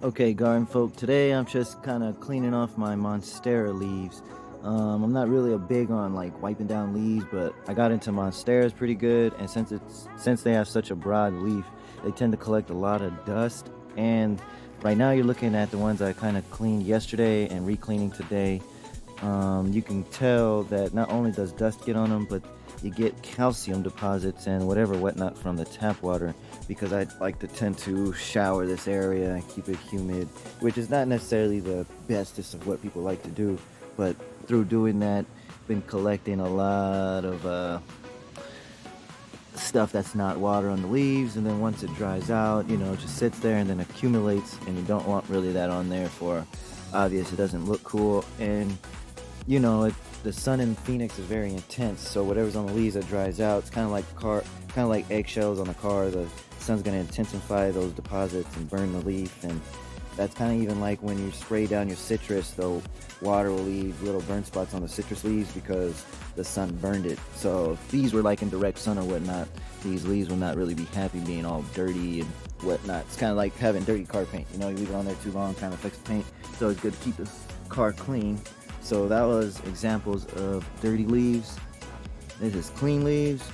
Okay, garden folk, today I'm just kind of cleaning off my Monstera leaves. I'm not really a big on like wiping down leaves, but I got into Monsteras pretty good, and since they have such a broad leaf, they tend to collect a lot of dust. And right now you're looking at the ones I kind of cleaned yesterday and re-cleaning today. You can tell that not only does dust get on them, but you get calcium deposits and whatever whatnot from the tap water, because I like to tend to shower this area and keep it humid, which is not necessarily the bestest of what people like to do, but through doing that, been collecting a lot of stuff that's not water on the leaves, and then once it dries out, it just sits there and then accumulates, and you don't want really that on there for obvious. It doesn't look cool, and the sun in Phoenix is very intense, so whatever's on the leaves that dries out, it's kind of like eggshells on a car. The sun's going to intensify those deposits and burn the leaf, and that's kind of even like when you spray down your citrus, the water will leave little burn spots on the citrus leaves because the sun burned it. So if these were like in direct sun or whatnot, these leaves will not really be happy being all dirty and whatnot. It's kind of like having dirty car paint. You leave it on there too long, kind of affects the paint. So it's good to keep the car clean. So that was examples of dirty leaves. This is clean leaves.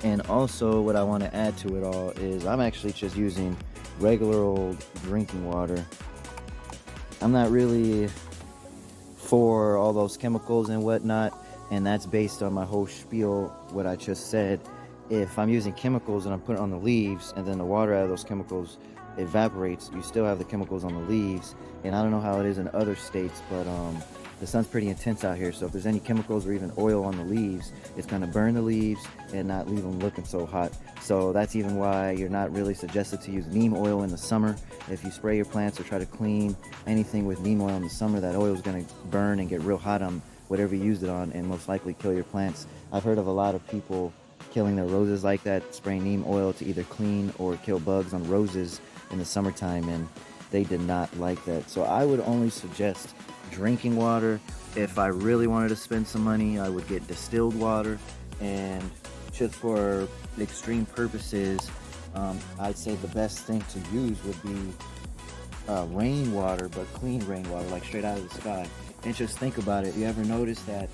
And also what I want to add to it all is I'm actually just using regular old drinking water. I'm not really for all those chemicals and whatnot, and that's based on my whole spiel, what I just said. If I'm using chemicals and I'm putting it on the leaves, and then the water out of those chemicals evaporates, you still have the chemicals on the leaves. And I don't know how it is in other states, but the sun's pretty intense out here, so if there's any chemicals or even oil on the leaves, it's going to burn the leaves and not leave them looking so hot. So that's even why you're not really suggested to use neem oil in the summer. If you spray your plants or try to clean anything with neem oil in the summer, that oil is going to burn and get real hot on whatever you used it on, and most likely kill your plants. I've heard of a lot of people killing their roses like that, spraying neem oil to either clean or kill bugs on roses in the summertime, and they did not like that. So I would only suggest drinking water. If I really wanted to spend some money, I would get distilled water, and just for extreme purposes, I'd say the best thing to use would be rainwater, but clean rainwater, like straight out of the sky. And just think about it. You ever notice that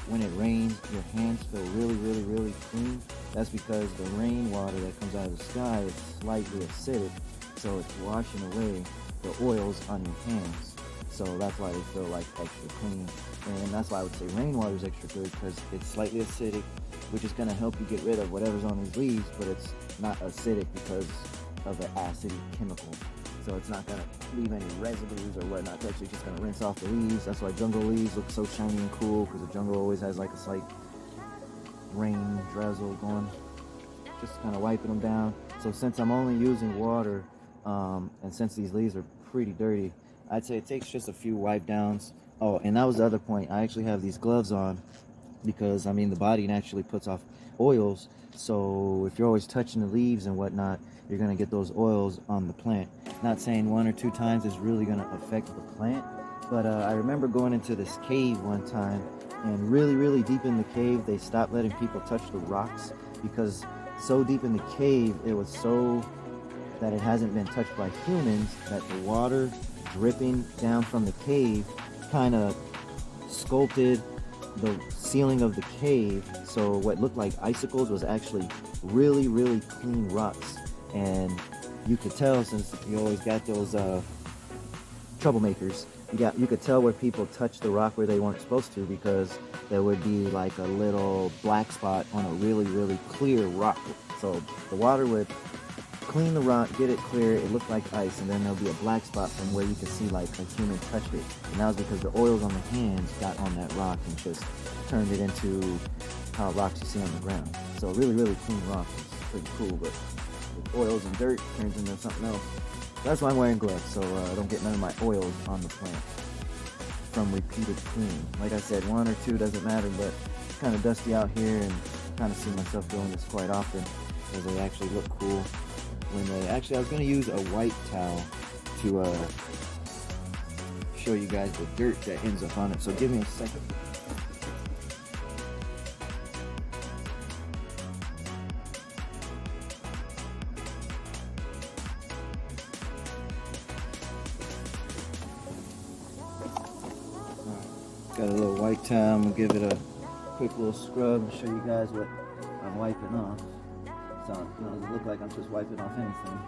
when it rains, your hands feel really, really, really clean? That's because the rainwater that comes out of the sky is slightly acidic, so it's washing away the oils on your hands. So that's why they feel like extra clean. And that's why I would say rainwater is extra good, because it's slightly acidic, which is going to help you get rid of whatever's on these leaves, but it's not acidic because of the acidic chemical. So it's not going to leave any residues or whatnot. It's actually just going to rinse off the leaves. That's why jungle leaves look so shiny and cool, because the jungle always has like a slight rain drizzle going, just kind of wiping them down. So since I'm only using water, and since these leaves are pretty dirty, I'd say it takes just a few wipe downs. Oh, and that was the other point. I actually have these gloves on because, the body naturally puts off oils. So if you're always touching the leaves and whatnot, you're going to get those oils on the plant. Not saying 1 or 2 times is really going to affect the plant, but I remember going into this cave one time, and really, really deep in the cave, they stopped letting people touch the rocks, because so deep in the cave, it was so that it hasn't been touched by humans, that the water dripping down from the cave kind of sculpted the ceiling of the cave, so what looked like icicles was actually really, really clean rocks. And you could tell, since you always got those troublemakers, you could tell where people touched the rock where they weren't supposed to, because there would be like a little black spot on a really, really clear rock. So the water would clean the rock, get it clear, it looked like ice, and then there'll be a black spot from where you can see like a human touched it. And that was because the oils on the hands got on that rock and just turned it into how rocks you see on the ground. So really, really clean rock is pretty cool, but with oils and dirt, it turns into something else. That's why I'm wearing gloves, so I don't get none of my oils on the plant from repeated cleaning. Like I said, 1 or 2 doesn't matter, but it's kind of dusty out here, and I kind of see myself doing this quite often, because they actually look cool. I was going to use a white towel to show you guys the dirt that ends up on it. So give me a second. Got a little white towel. I'm gonna give it a quick little scrub and show you guys what I'm wiping off. So it doesn't look like I'm just wiping off anything.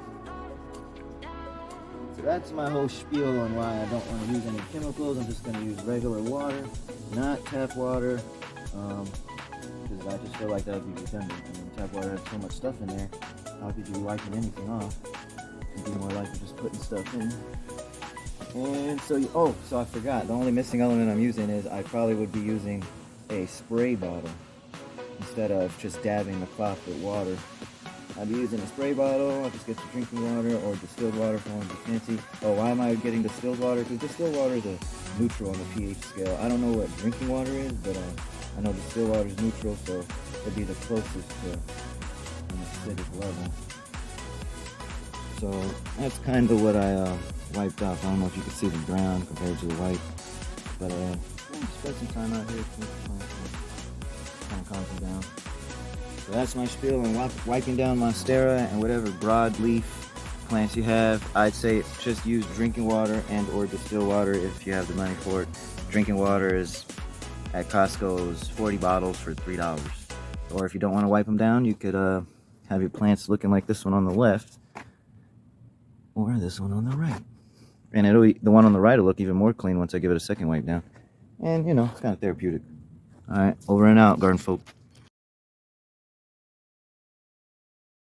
So that's my whole spiel on why I don't want to use any chemicals. I'm just going to use regular water, not tap water, because I just feel like that would be redundant. I mean, tap water has so much stuff in there. How could you be wiping anything off? It'd be more like you're just putting stuff in. And so, so I forgot. The only missing element I'm using is I probably would be using a spray bottle instead of just dabbing the cloth with water. I'd be using a spray bottle. I'll just get the drinking water or distilled water if I want to be fancy. Oh, why am I getting distilled water? Because distilled water is a neutral on the pH scale. I don't know what drinking water is, but I know distilled water is neutral, so it'd be the closest to an acidic level. So that's kind of what I wiped off. I don't know if you can see the brown compared to the white, but spend some time out here to kind of calm me down. So that's my spiel on wiping down Monstera and whatever broadleaf plants you have. I'd say just use drinking water and or distilled water if you have the money for it. Drinking water is at Costco's 40 bottles for $3. Or if you don't want to wipe them down, you could have your plants looking like this one on the left or this one on the right. And the one on the right will look even more clean once I give it a second wipe down. And you know, it's kind of therapeutic. Alright, over and out, garden folk.